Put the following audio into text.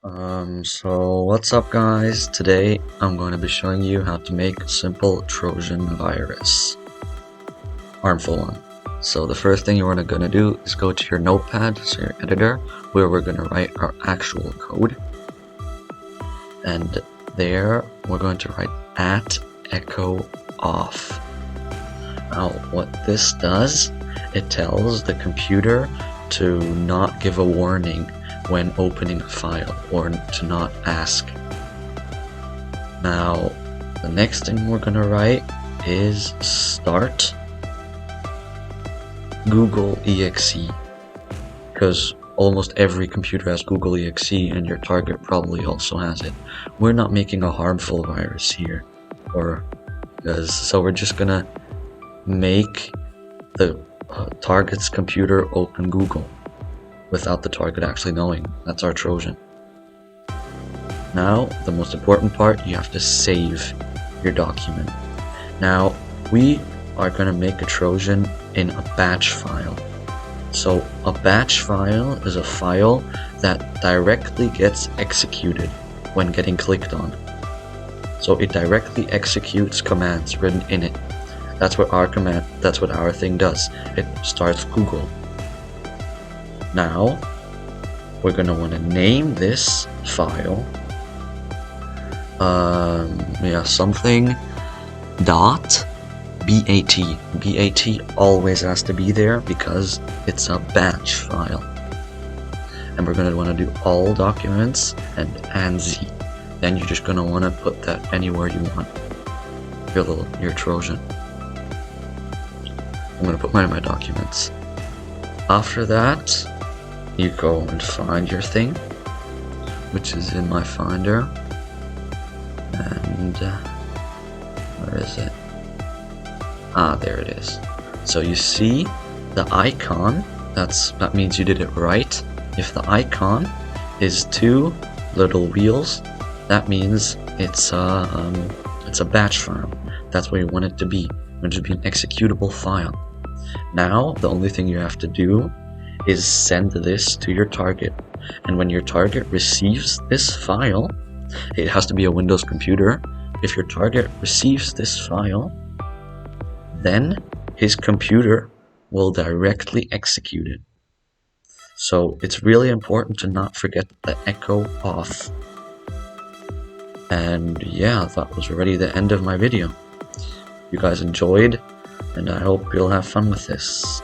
So what's up guys? Today I'm going to be showing you how to make a simple Trojan virus. Harmful one. So the first thing you're going to do is go to your notepad, so your editor, where we're going to write our actual code. And there we're going to write @echo off. Now what this does, it tells the computer to not give a warning when opening a file, or to not ask. Now the next thing we're gonna write is start Google exe, because almost every computer has Google exe and your target probably also has it. We're not making a harmful virus here, so we're just gonna make the target's computer open Google without the target actually knowing. That's our Trojan. Now, the most important part, you have to save your document. Now, we are going to make a Trojan in a batch file. So, a batch file is a file that directly gets executed when getting clicked on. So, it directly executes commands written in it. That's what our thing does. It starts Google. Now, we're going to want to name this file something dot bat. BAT always has to be there because it's a batch file. And we're going to want to do all documents and z. Then you're just going to want to put that anywhere you want. Your Trojan. I'm going to put mine in my documents. After that, you go and find your thing, which is in my finder, and where is it? There it is. So you see the icon, that means you did it right. If the icon is 2 little wheels, that means it's a batch file. That's what you want it to be. It should be an executable file. Now, the only thing you have to do is send this to your target. And when your target receives this file, it has to be a Windows computer. If your target receives this file, then his computer will directly execute it. So it's really important to not forget the echo off. And yeah, that was already the end of my video. You guys enjoyed, and I hope you'll have fun with this.